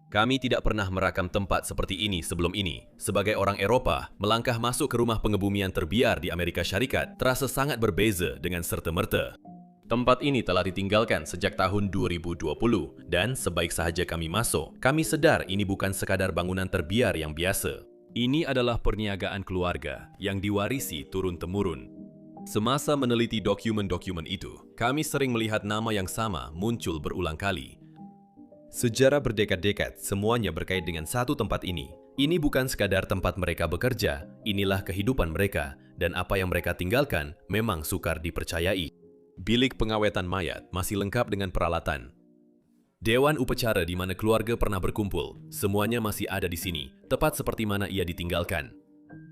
Kami tidak pernah merakam tempat seperti ini sebelum ini. Sebagai orang Eropa, melangkah masuk ke rumah pengebumian terbiar di Amerika Syarikat terasa sangat berbeza dengan serta-merta. Tempat ini telah ditinggalkan sejak tahun 2020 dan sebaik sahaja kami masuk, kami sedar ini bukan sekadar bangunan terbiar yang biasa. Ini adalah perniagaan keluarga yang diwarisi turun-temurun. Semasa meneliti dokumen-dokumen itu, kami sering melihat nama yang sama muncul berulang kali. Sejarah berdekad-dekad, semuanya berkait dengan satu tempat ini. Ini bukan sekadar tempat mereka bekerja, inilah kehidupan mereka, dan apa yang mereka tinggalkan memang sukar dipercayai. Bilik pengawetan mayat masih lengkap dengan peralatan. Dewan upacara di mana keluarga pernah berkumpul, semuanya masih ada di sini, tepat seperti mana ia ditinggalkan.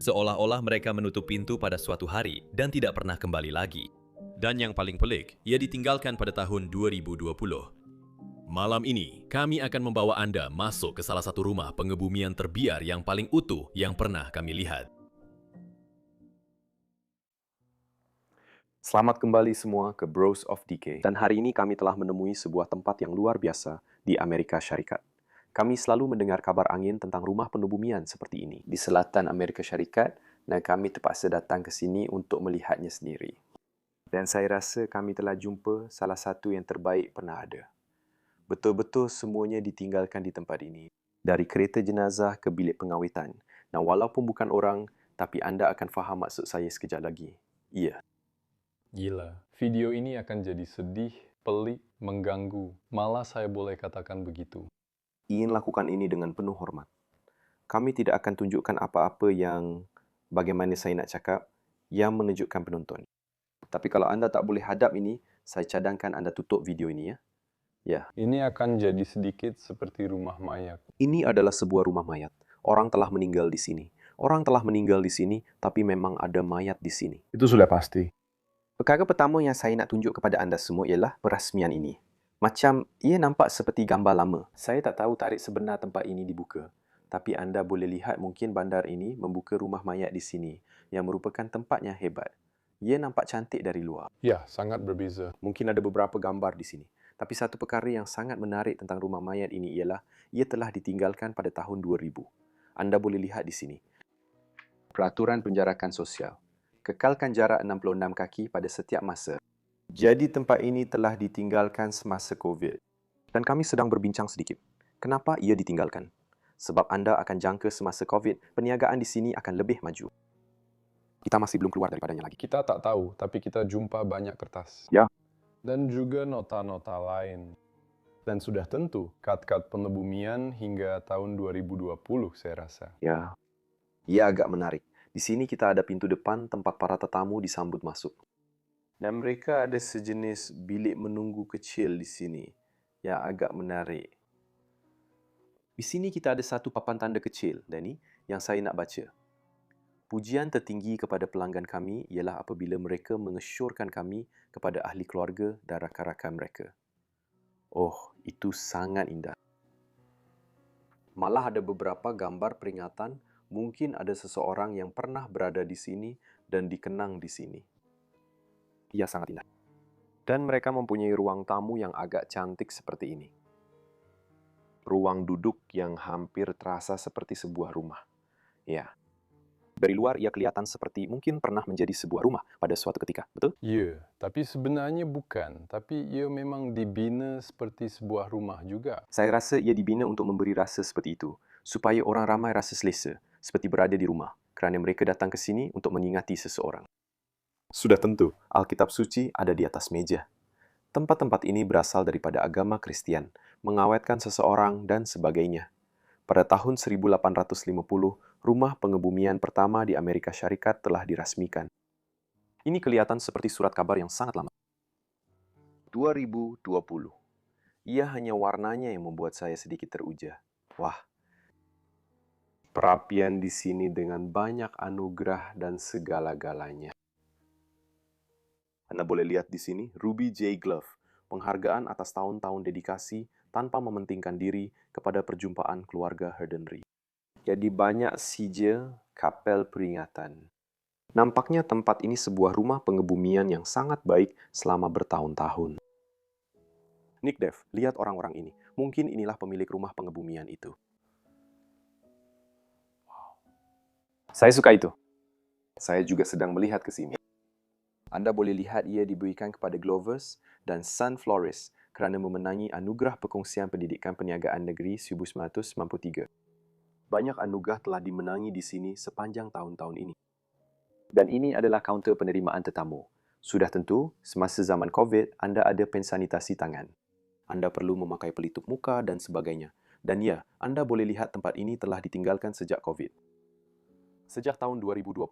Seolah-olah mereka menutup pintu pada suatu hari dan tidak pernah kembali lagi. Dan yang paling pelik, ia ditinggalkan pada tahun 2020. Malam ini, kami akan membawa Anda masuk ke salah satu rumah pengebumian terbiar yang paling utuh yang pernah kami lihat. Selamat kembali semua ke Bros of Decay. Dan hari ini kami telah menemui sebuah tempat yang luar biasa di Amerika Syarikat. Kami selalu mendengar kabar angin tentang rumah pengebumian seperti ini di selatan Amerika Syarikat dan kami terpaksa datang ke sini untuk melihatnya sendiri. Dan saya rasa kami telah jumpa salah satu yang terbaik pernah ada. Betul-betul semuanya ditinggalkan di tempat ini. Dari kereta jenazah ke bilik pengawitan. Nah, walaupun bukan orang, tapi anda akan faham maksud saya sekejap lagi. Iya. Gila, video ini akan jadi sedih, pelik, mengganggu. Malah saya boleh katakan begitu. Ingin lakukan ini dengan penuh hormat. Kami tidak akan tunjukkan apa-apa yang, bagaimana saya nak cakap, yang mengejutkan penonton. Tapi kalau anda tak boleh hadap ini, saya cadangkan anda tutup video ini ya. Ya. Ini akan jadi sedikit seperti rumah mayat. Ini adalah sebuah rumah mayat. Orang telah meninggal di sini. Orang telah meninggal di sini, tapi memang ada mayat di sini. Itu sudah pasti. Perkara pertama yang saya nak tunjuk kepada anda semua ialah perasmian ini. Macam ia nampak seperti gambar lama. Saya tak tahu tarikh sebenar tempat ini dibuka. Tapi anda boleh lihat mungkin bandar ini membuka rumah mayat di sini, yang merupakan tempat yang hebat. Ia nampak cantik dari luar. Ya, sangat berbeza. Mungkin ada beberapa gambar di sini. Tapi satu perkara yang sangat menarik tentang rumah mayat ini ialah ia telah ditinggalkan pada tahun 2000. Anda boleh lihat di sini. Peraturan penjarakan sosial. Kekalkan jarak 66 kaki pada setiap masa. Jadi tempat ini telah ditinggalkan semasa COVID. Dan kami sedang berbincang sedikit. Kenapa ia ditinggalkan? Sebab anda akan jangka semasa COVID, perniagaan di sini akan lebih maju. Kita masih belum keluar daripadanya lagi. Kita tak tahu, tapi kita jumpa banyak kertas. Ya. Dan juga nota-nota lain. Dan sudah tentu, kad-kad pengebumian hingga tahun 2020, saya rasa. Ya. Ia agak menarik. Di sini kita ada pintu depan tempat para tetamu disambut masuk. Dan mereka ada sejenis bilik menunggu kecil di sini yang agak menarik. Di sini kita ada satu papan tanda kecil, Danny, yang saya nak baca. Pujian tertinggi kepada pelanggan kami ialah apabila mereka mengesyorkan kami kepada ahli keluarga dan rakan-rakan mereka. Oh, itu sangat indah. Malah ada beberapa gambar peringatan, mungkin ada seseorang yang pernah berada di sini dan dikenang di sini. Ia sangat indah. Dan mereka mempunyai ruang tamu yang agak cantik seperti ini. Ruang duduk yang hampir terasa seperti sebuah rumah. Ya. Dari luar ia kelihatan seperti mungkin pernah menjadi sebuah rumah pada suatu ketika, betul? Ya, tapi sebenarnya bukan. Tapi ia memang dibina seperti sebuah rumah juga. Saya rasa ia dibina untuk memberi rasa seperti itu, supaya orang ramai rasa selesa, seperti berada di rumah, kerana mereka datang ke sini untuk mengingati seseorang. Sudah tentu, Alkitab Suci ada di atas meja. Tempat-tempat ini berasal daripada agama Kristian, mengawetkan seseorang dan sebagainya. Pada tahun 1850, rumah pengebumian pertama di Amerika Syarikat telah dirasmikan. Ini kelihatan seperti surat kabar yang sangat lama. 2020. Ia hanya warnanya yang membuat saya sedikit teruja. Wah. Perapian di sini dengan banyak anugerah dan segala-galanya. Anda boleh lihat di sini, Ruby J. Glove, penghargaan atas tahun-tahun dedikasi tanpa mementingkan diri kepada perjumpaan keluarga Herdenry. Jadi banyak sijil kapel peringatan. Nampaknya tempat ini sebuah rumah pengebumian yang sangat baik selama bertahun-tahun. Nick Dev, lihat orang-orang ini. Mungkin inilah pemilik rumah pengebumian itu. Saya suka itu. Saya juga sedang melihat ke sini. Anda boleh lihat ia diberikan kepada Glovers dan Sun Flores kerana memenangi Anugerah Perkongsian Pendidikan Perniagaan Negeri 1993. Banyak anugerah telah dimenangi di sini sepanjang tahun-tahun ini. Dan ini adalah kaunter penerimaan tetamu. Sudah tentu, semasa zaman COVID, Anda ada pen sanitasi tangan. Anda perlu memakai pelitup muka dan sebagainya. Dan ya, Anda boleh lihat tempat ini telah ditinggalkan sejak COVID. Sejak tahun 2020.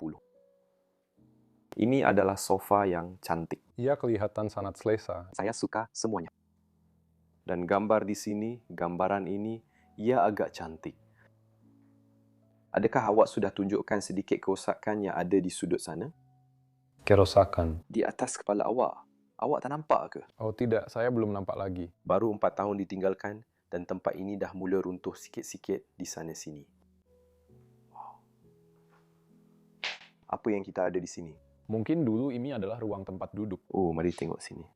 Ini adalah sofa yang cantik. Ia kelihatan sangat selesa. Saya suka semuanya. Dan gambar di sini, gambaran ini, ia agak cantik. Adakah awak sudah tunjukkan sedikit kerosakan yang ada di sudut sana? Kerosakan. Di atas kepala awak. Awak tak nampak ke? Oh tidak, saya belum nampak lagi. Baru 4 tahun ditinggalkan dan tempat ini dah mula runtuh sikit-sikit di sana-sini. Apa yang kita ada di sini? Mungkin dulu ini adalah ruang tempat duduk. Oh, mari tengok sini.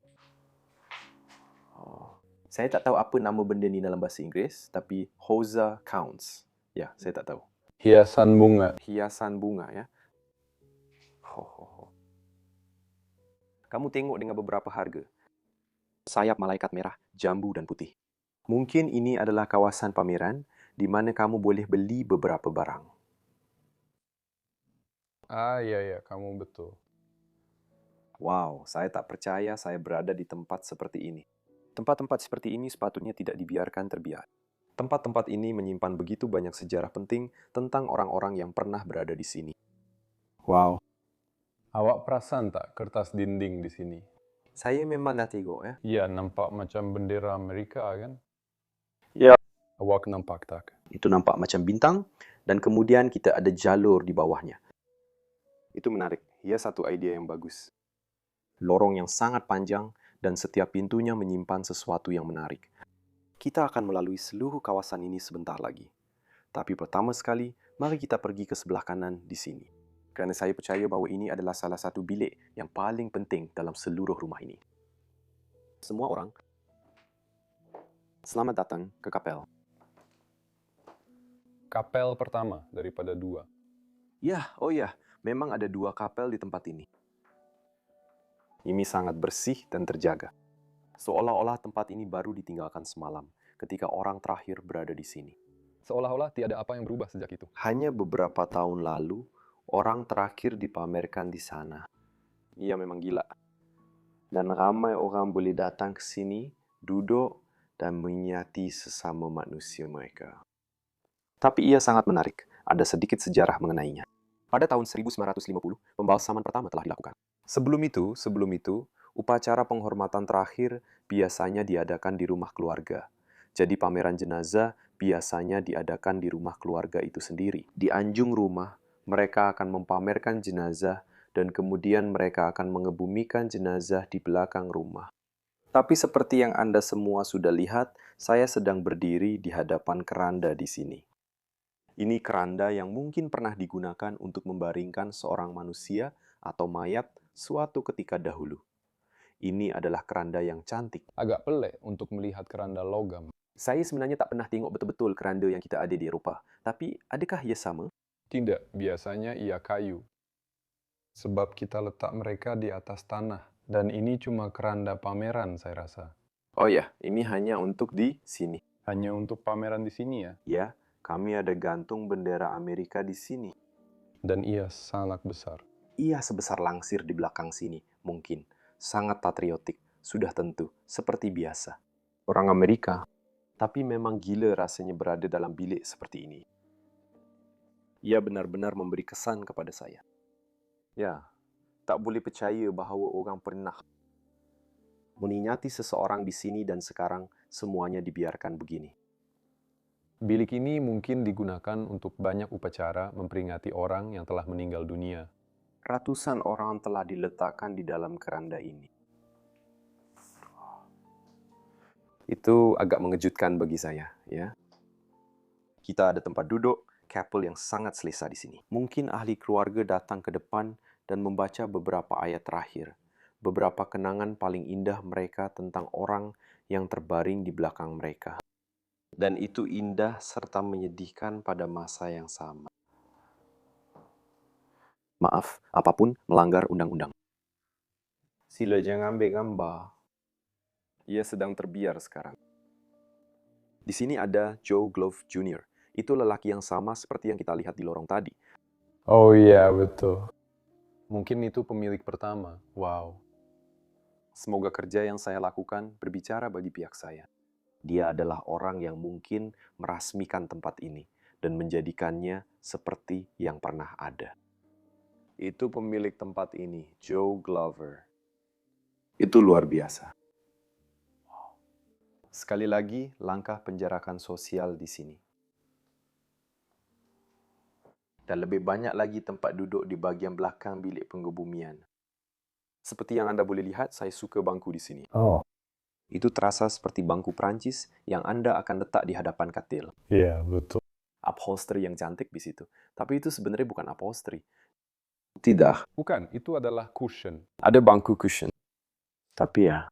Saya tak tahu apa nama benda ni dalam bahasa Inggeris, tapi Hosa Counts. Ya, saya tak tahu. Hiasan bunga. Hiasan bunga, ya. Kamu tengok dengan beberapa harga. Sayap malaikat merah, jambu dan putih. Mungkin ini adalah kawasan pameran di mana kamu boleh beli beberapa barang. Iya, kamu betul. Wow, saya tak percaya saya berada di tempat seperti ini. Tempat-tempat seperti ini sepatutnya tidak dibiarkan terbiar. Tempat-tempat ini menyimpan begitu banyak sejarah penting tentang orang-orang yang pernah berada di sini. Wow. Awak perasan tak kertas dinding di sini? Saya memang dah tengok, ya. Iya, nampak macam bendera Amerika, kan? Ya. Awak nampak tak? Itu nampak macam bintang, dan kemudian kita ada jalur di bawahnya. Itu menarik. Ia satu idea yang bagus. Lorong yang sangat panjang, dan setiap pintunya menyimpan sesuatu yang menarik. Kita akan melalui seluruh kawasan ini sebentar lagi. Tapi pertama sekali, mari kita pergi ke sebelah kanan di sini. Kerana saya percaya bahawa ini adalah salah satu bilik yang paling penting dalam seluruh rumah ini. Semua orang, selamat datang ke kapel. Kapel pertama daripada 2. Ya, oh ya, memang ada 2 kapel di tempat ini. Ini sangat bersih dan terjaga. Seolah-olah tempat ini baru ditinggalkan semalam ketika orang terakhir berada di sini. Seolah-olah tiada apa yang berubah sejak itu. Hanya beberapa tahun lalu, orang terakhir dipamerkan di sana. Ia memang gila. Dan ramai orang boleh datang ke sini, duduk dan menyati sesama manusia mereka. Tapi ia sangat menarik. Ada sedikit sejarah mengenainya. Pada tahun 1950, pembalsaman pertama telah dilakukan. Sebelum itu, upacara penghormatan terakhir biasanya diadakan di rumah keluarga. Jadi pameran jenazah biasanya diadakan di rumah keluarga itu sendiri. Di anjung rumah, mereka akan mempamerkan jenazah dan kemudian mereka akan mengebumikan jenazah di belakang rumah. Tapi seperti yang Anda semua sudah lihat, saya sedang berdiri di hadapan keranda di sini. Ini keranda yang mungkin pernah digunakan untuk membaringkan seorang manusia atau mayat suatu ketika dahulu. Ini adalah keranda yang cantik. Agak pelik untuk melihat keranda logam. Saya sebenarnya tak pernah tengok betul-betul keranda yang kita ada di Eropah. Tapi, adakah ia sama? Tidak, biasanya ia kayu. Sebab kita letak mereka di atas tanah. Dan ini cuma keranda pameran, saya rasa. Oh ya, ini hanya untuk di sini. Hanya untuk pameran di sini, ya? Ya, kami ada gantung bendera Amerika di sini. Dan ia sangat besar. Ia sebesar langsir di belakang sini, mungkin. Sangat patriotik, sudah tentu, seperti biasa. Orang Amerika. Tapi memang gila rasanya berada dalam bilik seperti ini. Ia benar-benar memberi kesan kepada saya. Ya, tak boleh percaya bahawa orang pernah meninyati seseorang di sini dan sekarang semuanya dibiarkan begini. Bilik ini mungkin digunakan untuk banyak upacara memperingati orang yang telah meninggal dunia. Ratusan orang telah diletakkan di dalam keranda ini. Itu agak mengejutkan bagi saya, ya. Kita ada tempat duduk, kapel yang sangat selesa di sini. Mungkin ahli keluarga datang ke depan dan membaca beberapa ayat terakhir. Beberapa kenangan paling indah mereka tentang orang yang terbaring di belakang mereka. Dan itu indah serta menyedihkan pada masa yang sama. Maaf, apapun melanggar undang-undang. Sila jangan ambil gambar. Ia sedang terbiar sekarang. Di sini ada Joe Glove Jr. Itu lelaki yang sama seperti yang kita lihat di lorong tadi. Oh iya, betul. Mungkin itu pemilik pertama. Wow. Semoga kerja yang saya lakukan berbicara bagi pihak saya. Dia adalah orang yang mungkin merasmikan tempat ini dan menjadikannya seperti yang pernah ada. Itu pemilik tempat ini, Joe Glover. Itu luar biasa. Sekali lagi, langkah penjarakan sosial di sini. Dan lebih banyak lagi tempat duduk di bagian belakang bilik pengebumian. Seperti yang Anda boleh lihat, saya suka bangku di sini. Oh. Itu terasa seperti bangku Prancis yang Anda akan letak di hadapan katil. Iya, betul. Upholstery yang cantik di situ. Tapi itu sebenarnya bukan upholstery. Tidak. Bukan, itu adalah cushion. Ada bangku cushion. Tapi ya,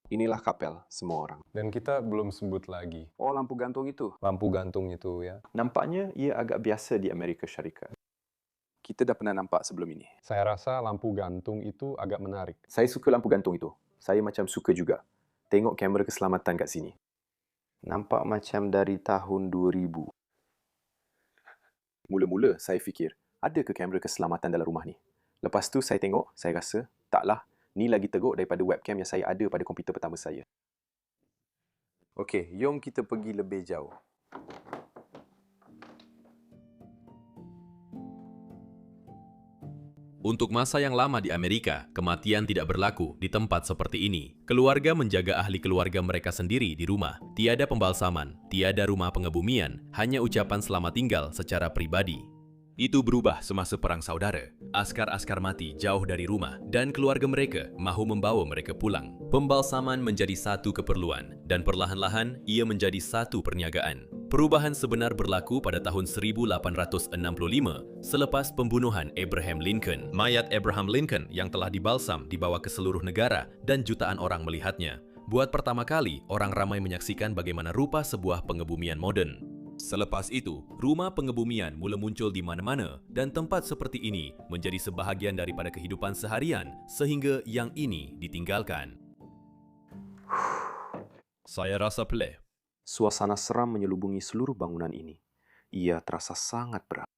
inilah kapel semua orang. Dan kita belum sebut lagi Oh, lampu gantung itu. lampu gantung itu ya. Nampaknya ia agak biasa di Amerika Syarikat. Kita dah pernah nampak sebelum ini. Saya rasa lampu gantung itu agak menarik. Saya suka lampu gantung itu. Saya macam suka juga. Tengok kamera keselamatan kat sini. Nampak macam dari tahun 2000. Mula-mula saya fikir, ada ke kamera keselamatan dalam rumah ni? Lepas tu saya tengok, saya rasa, taklah, ni lagi teruk daripada webcam yang saya ada pada komputer pertama saya. Okey, jom kita pergi lebih jauh. Untuk masa yang lama di Amerika, kematian tidak berlaku di tempat seperti ini. Keluarga menjaga ahli keluarga mereka sendiri di rumah. Tiada pembalsaman, tiada rumah pengebumian, hanya ucapan selamat tinggal secara pribadi. Itu berubah semasa Perang Saudara. Askar-askar mati jauh dari rumah dan keluarga mereka mahu membawa mereka pulang. Pembalsaman menjadi satu keperluan dan perlahan-lahan ia menjadi satu perniagaan. Perubahan sebenar berlaku pada tahun 1865 selepas pembunuhan Abraham Lincoln. Mayat Abraham Lincoln yang telah dibalsam dibawa ke seluruh negara dan jutaan orang melihatnya. Buat pertama kali, orang ramai menyaksikan bagaimana rupa sebuah pengebumian moden. Selepas itu, rumah pengebumian mula muncul di mana-mana dan tempat seperti ini menjadi sebahagian daripada kehidupan seharian sehingga yang ini ditinggalkan. Saya rasa pelik. Suasana seram menyelubungi seluruh bangunan ini. Ia terasa sangat berat.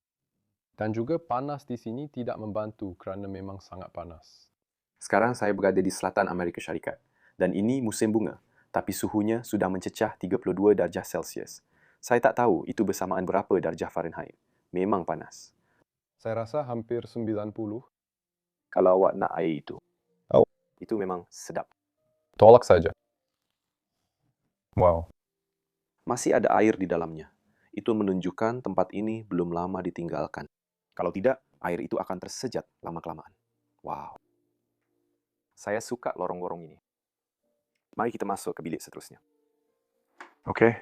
Dan juga panas di sini tidak membantu kerana memang sangat panas. Sekarang saya berada di selatan Amerika Syarikat. Dan ini musim bunga. Tapi suhunya sudah mencecah 32 darjah Celsius. Saya tak tahu itu bersamaan berapa darjah Fahrenheit. Memang panas. Saya rasa hampir 90. Kalau awak nak air itu. Oh. Itu memang sedap. Tolak saja. Wow. Masih ada air di dalamnya. Itu menunjukkan tempat ini belum lama ditinggalkan. Kalau tidak, air itu akan tersejat lama-kelamaan. Wow. Saya suka lorong-lorong ini. Mari kita masuk ke bilik seterusnya. Okey.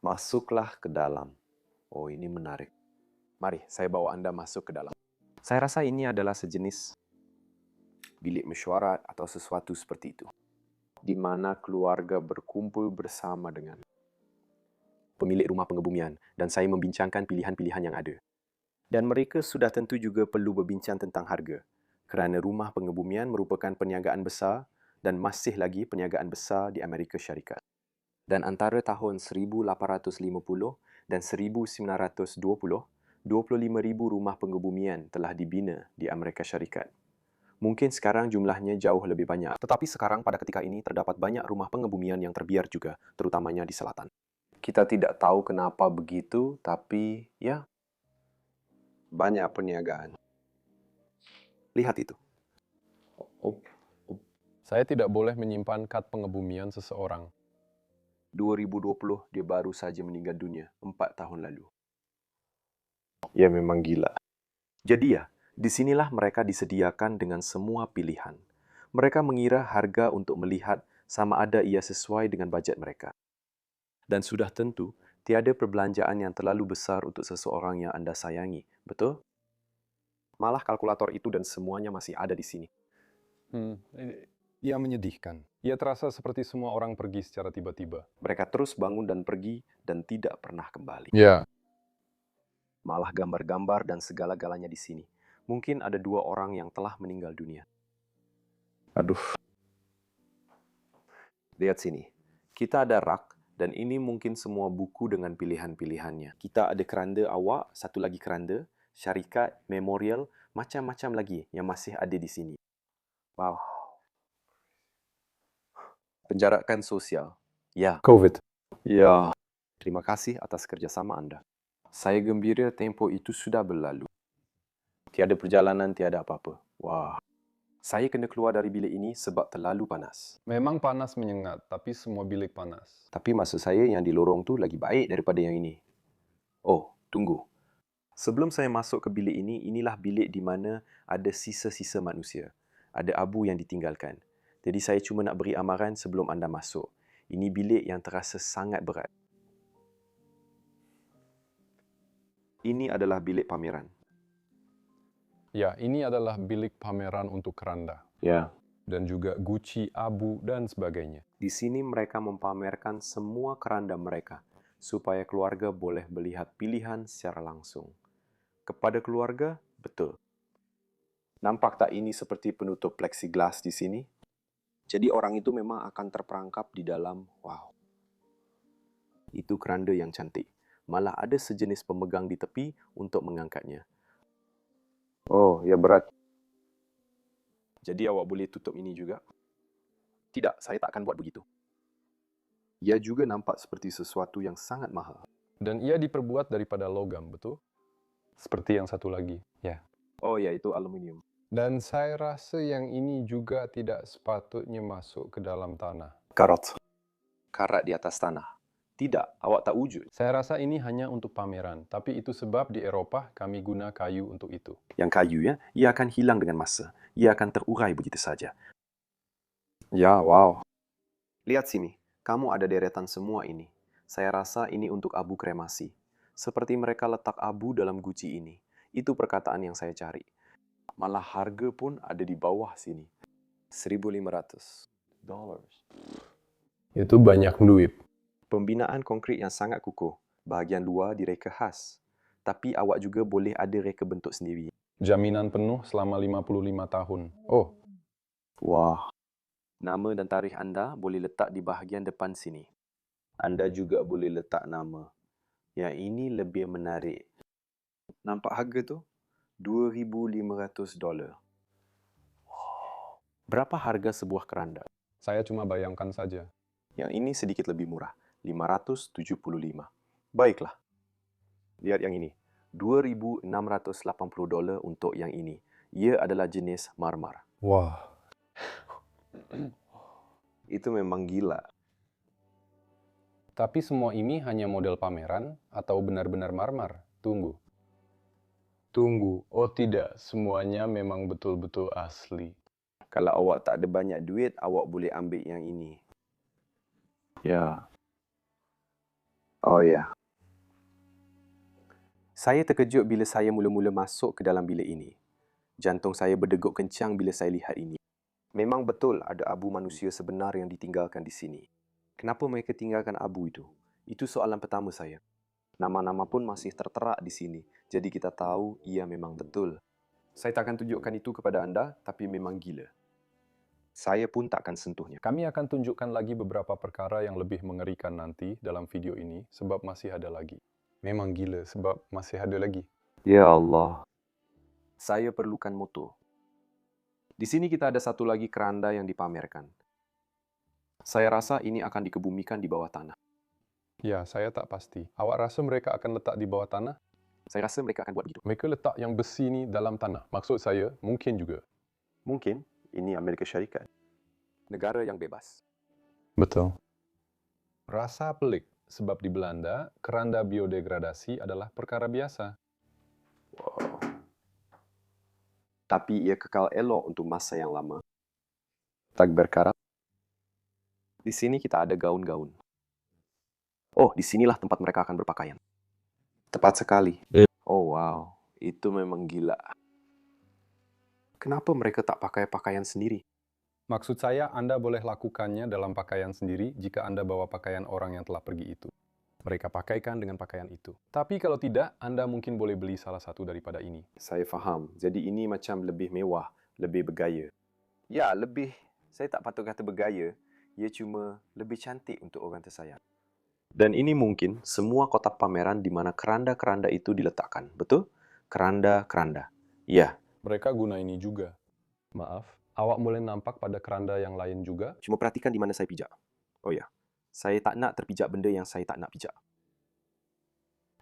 Masuklah ke dalam. Oh, ini menarik. Mari, saya bawa Anda masuk ke dalam. Saya rasa ini adalah sejenis bilik mesyuarat atau sesuatu seperti itu. Di mana keluarga berkumpul bersama dengan pemilik rumah pengebumian dan saya membincangkan pilihan-pilihan yang ada. Dan mereka sudah tentu juga perlu berbincang tentang harga kerana rumah pengebumian merupakan perniagaan besar dan masih lagi perniagaan besar di Amerika Syarikat. Dan antara tahun 1850 dan 1920, 25,000 rumah pengebumian telah dibina di Amerika Syarikat. Mungkin sekarang jumlahnya jauh lebih banyak. Tetapi sekarang pada ketika ini terdapat banyak rumah pengebumian yang terbiar juga, terutamanya di selatan. Kita tidak tahu kenapa begitu, tapi ya, banyak perniagaan. Lihat itu. Saya tidak boleh menyimpan kad pengebumian seseorang. 2020, dia baru saja meninggal dunia 4 tahun lalu. Ya, memang gila. Jadi ya, disinilah mereka disediakan dengan semua pilihan. Mereka mengira harga untuk melihat sama ada ia sesuai dengan bajet mereka. Dan sudah tentu, tiada perbelanjaan yang terlalu besar untuk seseorang yang Anda sayangi, betul? Malah kalkulator itu dan semuanya masih ada di sini. Ia menyedihkan. Ia terasa seperti semua orang pergi secara tiba-tiba. Mereka terus bangun dan pergi dan tidak pernah kembali. Ya, Malah gambar-gambar dan segala-galanya di sini. Mungkin ada 2 orang yang telah meninggal dunia. Aduh. Lihat sini. Kita ada rak dan ini mungkin semua buku dengan pilihan-pilihannya. Kita ada keranda awak, satu lagi keranda, syarikat, memorial, macam-macam lagi yang masih ada di sini. Wow. Penjarakan sosial. Ya. COVID. Ya. Terima kasih atas kerjasama Anda. Saya gembira tempoh itu sudah berlalu. Tiada perjalanan, tiada apa-apa. Wah. Saya kena keluar dari bilik ini sebab terlalu panas. Memang panas menyengat, tapi semua bilik panas. Tapi maksud saya yang di lorong tu lagi baik daripada yang ini. Oh, tunggu. Sebelum saya masuk ke bilik ini, inilah bilik di mana ada sisa-sisa manusia. Ada abu yang ditinggalkan. Jadi saya cuma nak beri amaran sebelum anda masuk. Ini bilik yang terasa sangat berat. Ini adalah bilik pameran. Ya, ini adalah bilik pameran untuk keranda. Ya. Dan juga guci, abu, dan sebagainya. Di sini mereka mempamerkan semua keranda mereka supaya keluarga boleh melihat pilihan secara langsung. Kepada keluarga, betul. Nampak tak ini seperti penutup plexiglass di sini? Jadi orang itu memang akan terperangkap di dalam, wow. Itu keranda yang cantik. Malah ada sejenis pemegang di tepi untuk mengangkatnya. Oh, ya berat. Jadi awak boleh tutup ini juga? Tidak, saya tak akan buat begitu. Ia juga nampak seperti sesuatu yang sangat mahal. Dan ia diperbuat daripada logam, betul? Seperti yang satu lagi, ya. Oh ya, itu aluminium. Dan saya rasa yang ini juga tidak sepatutnya masuk ke dalam tanah. Karot. Karat di atas tanah. Tidak, awak tak wujud. Saya rasa ini hanya untuk pameran, tapi itu sebab di Eropah kami guna kayu untuk itu. Yang kayu ya, ia akan hilang dengan masa. Ia akan terurai begitu saja. Ya, wow. Lihat sini, kamu ada deretan semua ini. Saya rasa ini untuk abu kremasi. Seperti mereka letak abu dalam guci ini. Itu perkataan yang saya cari. Malah harga pun ada di bawah sini. $1.500. Itu banyak duit. Pembinaan konkrit yang sangat kukuh. Bahagian luar direka khas. Tapi awak juga boleh ada reka bentuk sendiri. Jaminan penuh selama 55 tahun. Oh, Wah. Nama dan tarikh anda boleh letak di bahagian depan sini. Anda juga boleh letak nama. Yang ini lebih menarik. Nampak harga tu? $2,500. Berapa harga sebuah keranda? saya cuma bayangkan saja. Yang ini sedikit lebih murah. $575. Baiklah. Lihat yang ini. $2,680 untuk yang ini. Ia adalah jenis marmar. Wah. Itu memang gila. Tapi semua ini hanya model pameran atau benar-benar marmar? Tunggu. Oh tidak, semuanya memang betul-betul asli. Kalau awak tak ada banyak duit, awak boleh ambil yang ini. Ya. Oh ya. Saya terkejut bila saya mula-mula masuk ke dalam bilik ini. Jantung saya berdegup kencang bila saya lihat ini. Memang betul ada abu manusia sebenar yang ditinggalkan di sini. Kenapa mereka tinggalkan abu itu? Itu soalan pertama saya. Nama-nama pun masih tertera di sini, jadi kita tahu ia memang betul. Saya takkan tunjukkan itu kepada anda, tapi memang gila. Saya pun takkan sentuhnya. Kami akan tunjukkan lagi beberapa perkara yang lebih mengerikan nanti dalam video ini, sebab masih ada lagi. Memang gila, sebab masih ada lagi. Ya Allah. Saya perlukan motor. Di sini kita ada satu lagi keranda yang dipamerkan. Saya rasa ini akan dikebumikan di bawah tanah. Ya, saya tak pasti. Awak rasa mereka akan letak di bawah tanah? Saya rasa mereka akan buat begitu. Mereka letak yang besi ni dalam tanah. Maksud saya, mungkin juga. Mungkin ini Amerika Syarikat. Negara yang bebas. Betul. Rasa pelik, sebab di Belanda, keranda biodegradasi adalah perkara biasa. Wow. Tapi ia kekal elok untuk masa yang lama. Tak berkarat. Di sini kita ada gaun-gaun. Oh, disinilah tempat mereka akan berpakaian. Tepat sekali. Oh, wow. Itu memang gila. Kenapa mereka tak pakai pakaian sendiri? Maksud saya, Anda boleh lakukannya dalam pakaian sendiri jika Anda bawa pakaian orang yang telah pergi itu. Mereka pakaikan dengan pakaian itu. Tapi kalau tidak, Anda mungkin boleh beli salah satu daripada ini. Saya faham. Jadi ini macam lebih mewah, lebih bergaya. Ya, lebih. Saya tak patut kata bergaya. Ia cuma lebih cantik untuk orang tersayang. Dan ini mungkin semua kotak pameran di mana keranda-keranda itu diletakkan. Betul? Keranda-keranda. Ya, Mereka guna ini juga. Maaf, awak boleh nampak pada keranda yang lain juga? cuma perhatikan di mana saya pijak. Oh ya, saya tak nak terpijak benda yang saya tak nak pijak.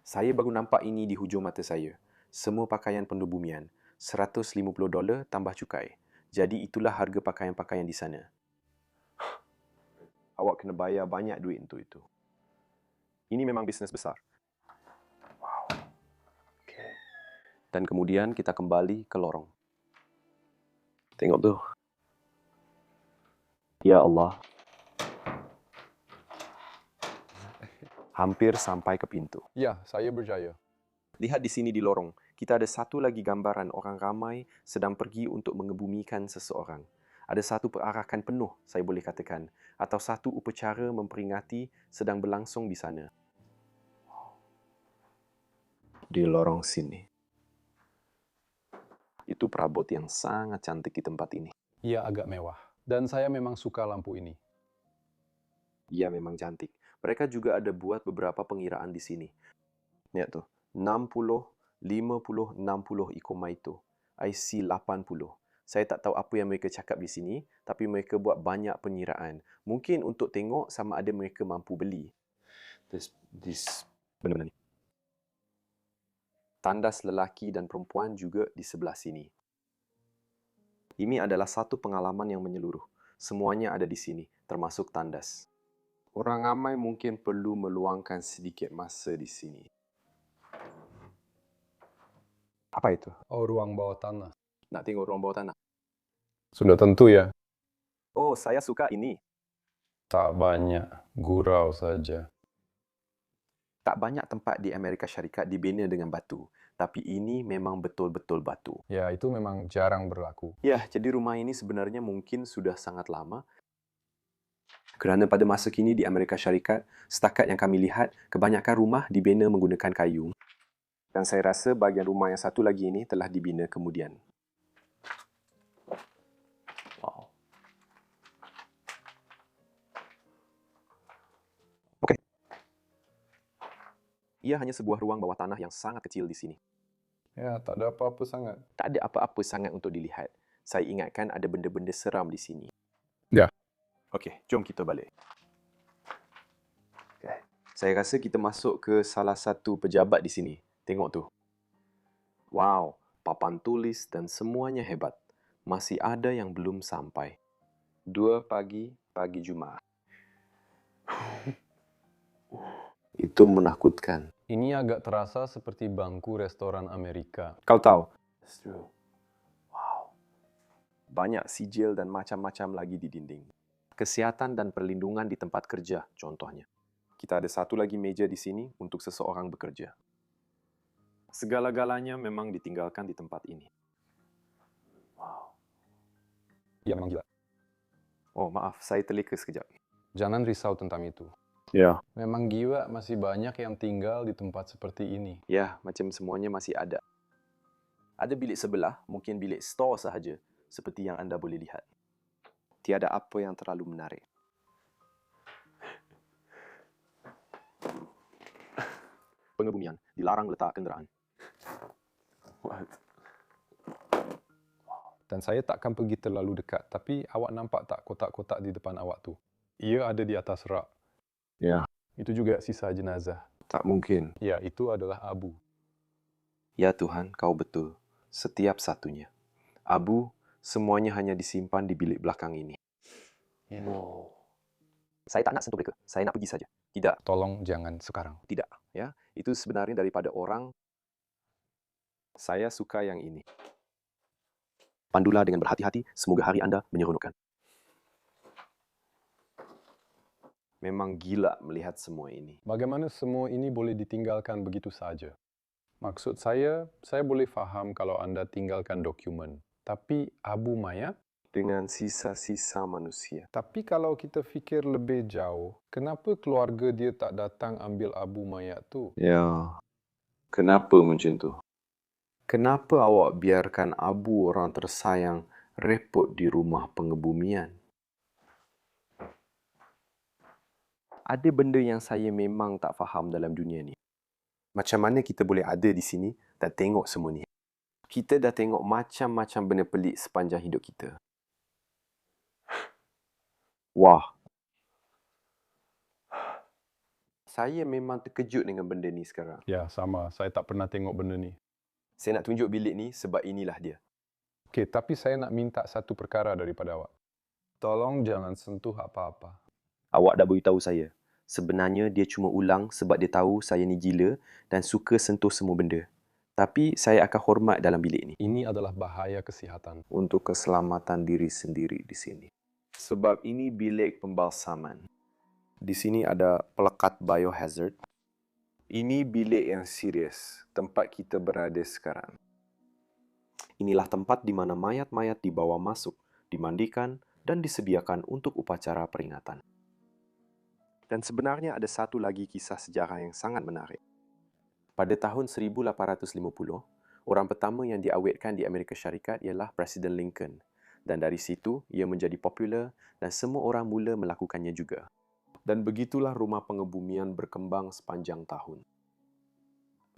Saya baru nampak ini di hujung mata saya. Semua pakaian pendubumian. $150 tambah cukai. Jadi itulah harga pakaian-pakaian di sana. Awak kena bayar banyak duit untuk itu. Ini memang bisnes besar. Wow. Okay. Dan kemudian kita kembali ke lorong. Tengok tu. Ya Allah. Hampir sampai ke pintu. Ya, saya berjaya. Lihat di sini di lorong. Kita ada satu lagi gambaran orang ramai sedang pergi untuk mengebumikan seseorang. Ada satu perarakan penuh, saya boleh katakan, atau satu upacara memperingati sedang berlangsung di sana. Di lorong sini. Itu perabot yang sangat cantik di tempat ini. Ia agak mewah. Dan saya memang suka lampu ini. Ia memang cantik. Mereka juga ada buat beberapa pengiraan di sini. Lihat tuh, 60, 50, 60 ikoma itu. IC 80. Saya tak tahu apa yang mereka cakap di sini, tapi mereka buat banyak pengiraan. Mungkin untuk tengok sama ada mereka mampu beli. This benda-benda ni. Tandas lelaki dan perempuan juga di sebelah sini. Ini adalah satu pengalaman yang menyeluruh. Semuanya ada di sini, termasuk tandas. Orang ramai mungkin perlu meluangkan sedikit masa di sini. Apa itu? Oh, ruang bawah tanah. Nak tengok ruang bawah tanah? Sudah tentu ya. Oh, saya suka ini. Tak banyak. Gurau saja. Tak banyak tempat di Amerika Syarikat dibina dengan batu. Tapi ini memang betul-betul batu. Ya, itu memang jarang berlaku. Ya, jadi rumah ini sebenarnya mungkin sudah sangat lama. Kerana pada masa kini di Amerika Syarikat, setakat yang kami lihat, kebanyakan rumah dibina menggunakan kayu. Dan saya rasa bahagian rumah yang satu lagi ini telah dibina kemudian. Wow. Okey. Ia hanya sebuah ruang bawah tanah yang sangat kecil di sini. Ya, tak ada apa-apa sangat. Tak ada apa-apa sangat untuk dilihat. Saya ingatkan ada benda-benda seram di sini. Ya. Okey, jom kita balik. Okay. Saya rasa kita masuk ke salah satu pejabat di sini. Tengok tu. Wow, papan tulis dan semuanya hebat. Masih ada yang belum sampai. 2 pagi, pagi Jumaat. Itu menakutkan. Ini agak terasa seperti bangku restoran Amerika. Kau tahu? Wow. Banyak sijil dan macam-macam lagi di dinding. Kesihatan dan perlindungan di tempat kerja, contohnya. Kita ada satu lagi meja di sini untuk seseorang bekerja. Segala-galanya memang ditinggalkan di tempat ini. Wow. Ya, memang gila. Oh, maaf, saya terleka sekejap. Jangan risau tentang itu. Ya. Memang gila masih banyak yang tinggal di tempat seperti ini. Ya, macam semuanya masih ada. Ada bilik sebelah, mungkin bilik store sahaja, seperti yang anda boleh lihat. Tiada apa yang terlalu menarik. Pengebumian, dilarang letak kenderaan. What? Dan saya takkan pergi terlalu dekat, tapi awak nampak tak kotak-kotak di depan awak tu? Ia ada di atas rak. Ya. Itu juga sisa jenazah. Tak mungkin. Ya, itu adalah abu. Ya Tuhan, kau betul. Setiap satunya. Abu, semuanya hanya disimpan di bilik belakang ini. Ya. Wow. Saya tak nak sentuh mereka. Saya nak pergi saja. Tidak. Tolong jangan sekarang. Tidak. Ya, itu sebenarnya daripada orang. Saya suka yang ini. Pandulah dengan berhati-hati, semoga hari anda menyeronokkan. Memang gila melihat semua ini. Bagaimana semua ini boleh ditinggalkan begitu saja? Maksud saya boleh faham kalau anda tinggalkan dokumen. Tapi abu mayat? dengan sisa-sisa manusia. Tapi kalau kita fikir lebih jauh, kenapa keluarga dia tak datang ambil abu mayat tu? Ya, kenapa macam tu? Kenapa awak biarkan abu orang tersayang repot di rumah pengebumian? Ada benda yang saya memang tak faham dalam dunia ni. Macam mana kita boleh ada di sini dan tengok semua ni? Kita dah tengok macam-macam benda pelik sepanjang hidup kita. Wah. Saya memang terkejut dengan benda ni sekarang. Ya, sama. Saya tak pernah tengok benda ni. Saya nak tunjuk bilik ni sebab inilah dia. Okey, tapi saya nak minta satu perkara daripada awak. Tolong jangan sentuh apa-apa. Awak dah beritahu saya. Sebenarnya dia cuma ulang sebab dia tahu saya ni gila dan suka sentuh semua benda. Tapi saya akan hormat dalam bilik ni. Ini adalah bahaya kesihatan. Untuk keselamatan diri sendiri di sini. Sebab ini bilik pembalsaman. Di sini ada pelekat biohazard. Ini bilik yang serius, tempat kita berada sekarang. Inilah tempat di mana mayat-mayat dibawa masuk, dimandikan dan disediakan untuk upacara peringatan. Dan sebenarnya ada satu lagi kisah sejarah yang sangat menarik. Pada tahun 1850, orang pertama yang diawetkan di Amerika Syarikat ialah Presiden Lincoln. Dan dari situ, ia menjadi popular dan semua orang mula melakukannya juga. Dan begitulah rumah pengebumian berkembang sepanjang tahun.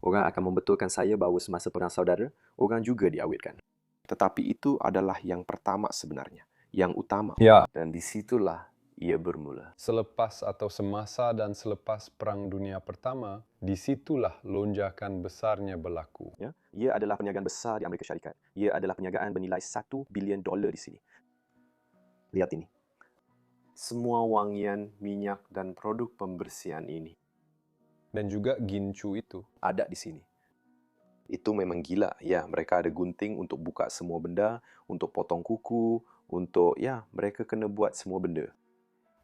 Orang akan membetulkan saya bahawa semasa Perang Saudara, orang juga diawetkan. Tetapi itu adalah yang pertama sebenarnya, yang utama. Ya. Dan disitulah ia bermula. Selepas atau semasa dan selepas Perang Dunia Pertama, disitulah lonjakan besarnya berlaku. Ya, ia adalah perniagaan besar di Amerika Syarikat. Ia adalah perniagaan bernilai $1 bilion di sini. Lihat ini. Semua wangian, minyak dan produk pembersihan ini Dan juga gincu itu. ada di sini. Itu memang gila. Ya, mereka ada gunting untuk buka semua benda, untuk potong kuku, untuk mereka kena buat semua benda.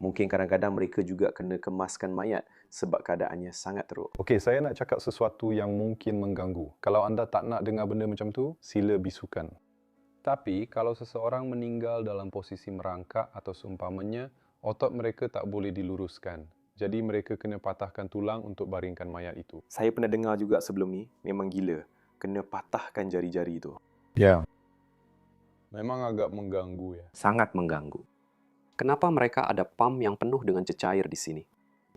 Mungkin kadang-kadang mereka juga kena kemaskan mayat sebab keadaannya sangat teruk. Okey, saya nak cakap sesuatu yang mungkin mengganggu. Kalau anda tak nak dengar benda macam tu, sila bisukan. Tapi, kalau seseorang meninggal dalam posisi merangkak atau seumpamanya, otot mereka tak boleh diluruskan. Jadi, mereka kena patahkan tulang untuk baringkan mayat itu. Saya pernah dengar juga sebelum ni, memang gila. Kena patahkan jari-jari itu. Ya. Memang agak mengganggu ya. Sangat mengganggu. Kenapa mereka ada pam yang penuh dengan cecair di sini?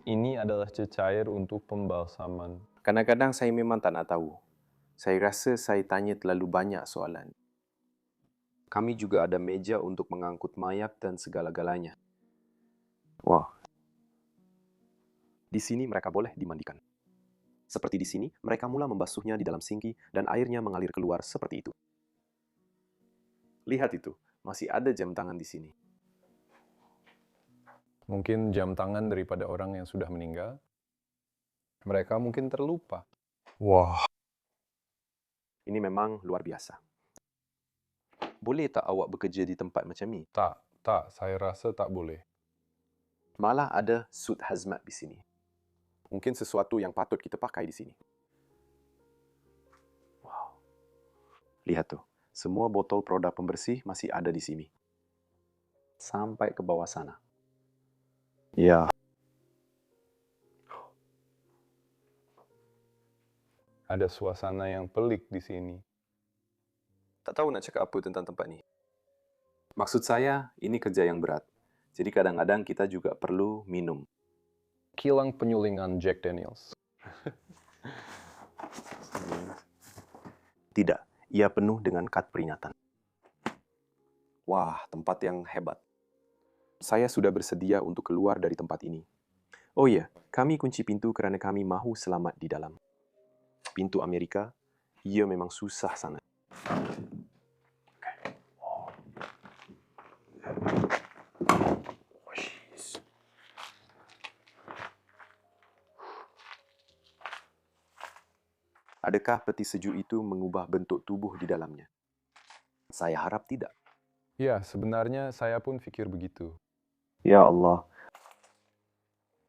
Ini adalah cecair untuk pembalsaman. Kadang-kadang saya memang tak nak tahu. Saya rasa saya tanya terlalu banyak soalan. Kami juga ada meja untuk mengangkut mayat dan segala-galanya. Wah. Di sini mereka boleh dimandikan. Seperti di sini, mereka mula membasuhnya di dalam sinki dan airnya mengalir keluar seperti itu. Lihat itu, masih ada jam tangan di sini. Mungkin jam tangan daripada orang yang sudah meninggal. Mereka mungkin terlupa. Wah. Ini memang luar biasa. Boleh tak awak bekerja di tempat macam ni? Tak. Saya rasa tak boleh. Malah ada suit hazmat di sini. Mungkin sesuatu yang patut kita pakai di sini. Wow. Lihat tuh, semua botol produk pembersih masih ada di sini. Sampai ke bawah sana. Ya. Ada suasana yang pelik di sini. Tak tahu nak cakap apa tentang tempat ni. Maksud saya, ini kerja yang berat. Jadi kadang-kadang kita juga perlu minum. Kilang penyulingan Jack Daniels. Tidak, ia penuh dengan kad peringatan. Wah, tempat yang hebat. Saya sudah bersedia untuk keluar dari tempat ini. Oh ya, kami kunci pintu kerana kami mahu selamat di dalam. Pintu Amerika, ia memang susah sangat. Adakah peti sejuk itu mengubah bentuk tubuh di dalamnya? Saya harap tidak. Ya, sebenarnya saya pun fikir begitu. Ya Allah.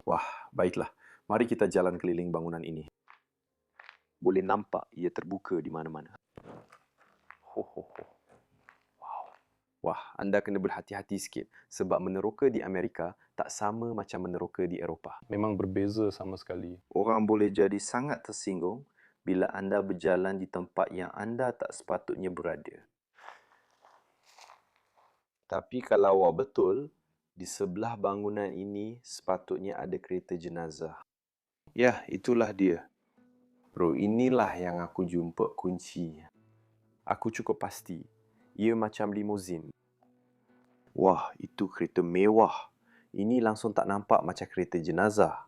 Wah, baiklah. Mari kita jalan keliling bangunan ini. Boleh nampak ia terbuka di mana-mana. Wow. Wah, anda kena berhati-hati sikit sebab meneroka di Amerika tak sama macam meneroka di Eropah. Memang berbeza sama sekali. Orang boleh jadi sangat tersinggung bila anda berjalan di tempat yang anda tak sepatutnya berada. Tapi kalau awak betul, di sebelah bangunan ini sepatutnya ada kereta jenazah. Ya, itulah dia. Bro, inilah yang aku jumpa kuncinya. Aku cukup pasti, ia macam limuzin. Wah, itu kereta mewah. Ini langsung tak nampak macam kereta jenazah.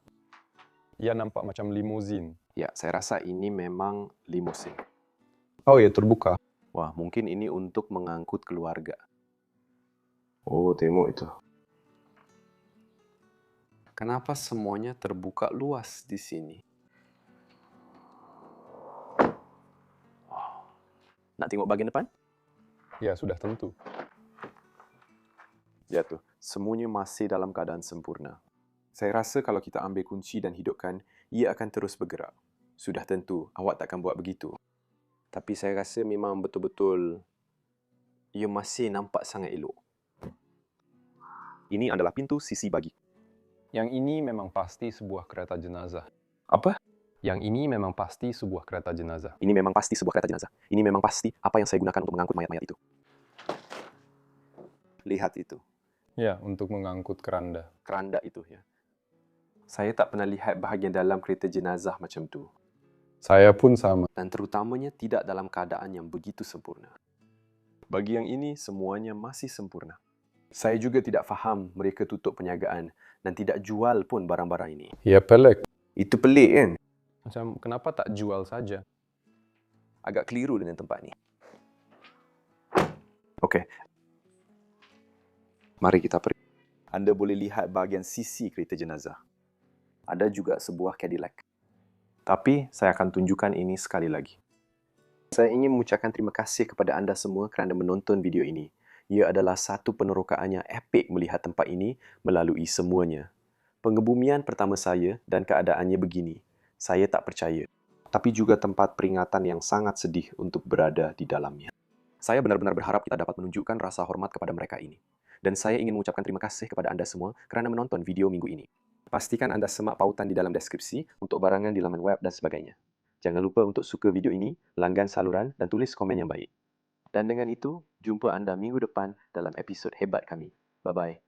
Ia nampak macam limuzin. Ya, saya rasa ini memang limuzin. Oh ya, terbuka. Wah, mungkin ini untuk mengangkut keluarga. Oh, tengok itu. Kenapa semuanya terbuka luas di sini? Wow. Nak tengok bahagian depan? Ya, sudah tentu. Ya tu, semuanya masih dalam keadaan sempurna. Saya rasa kalau kita ambil kunci dan hidupkan, ia akan terus bergerak. Sudah tentu, awak takkan buat begitu. Tapi saya rasa memang betul-betul ia masih nampak sangat elok. Ini adalah pintu sisi bagi. Yang ini memang pasti sebuah kereta jenazah. Apa? Yang ini memang pasti sebuah kereta jenazah. Ini memang pasti sebuah kereta jenazah. Ini memang pasti apa yang saya gunakan untuk mengangkut mayat-mayat itu. Lihat itu. Ya, untuk mengangkut keranda. Keranda itu ya. Saya tak pernah lihat bahagian dalam kereta jenazah macam tu. Saya pun sama. Dan terutamanya tidak dalam keadaan yang begitu sempurna. Bagi yang ini, semuanya masih sempurna. Saya juga tidak faham mereka tutup penjagaan dan tidak jual pun barang-barang ini. Ya, pelik. Itu pelik kan? Macam, kenapa tak jual saja? Agak keliru dengan tempat ni. Okey. Mari kita pergi. Anda boleh lihat bahagian sisi kereta jenazah. Ada juga sebuah Cadillac. Tapi saya akan tunjukkan ini sekali lagi. Saya ingin mengucapkan terima kasih kepada anda semua kerana menonton video ini. Ia adalah satu penerokaan yang epik melihat tempat ini melalui semuanya. Pengebumian pertama saya dan keadaannya begini. Saya tak percaya. Tapi juga tempat peringatan yang sangat sedih untuk berada di dalamnya. Saya benar-benar berharap kita dapat menunjukkan rasa hormat kepada mereka ini. Dan saya ingin mengucapkan terima kasih kepada anda semua kerana menonton video minggu ini. Pastikan anda semak pautan di dalam deskripsi untuk barangan di laman web dan sebagainya. Jangan lupa untuk suka video ini, langgan saluran dan tulis komen yang baik. Dan dengan itu, jumpa anda minggu depan dalam episod hebat kami. Bye-bye.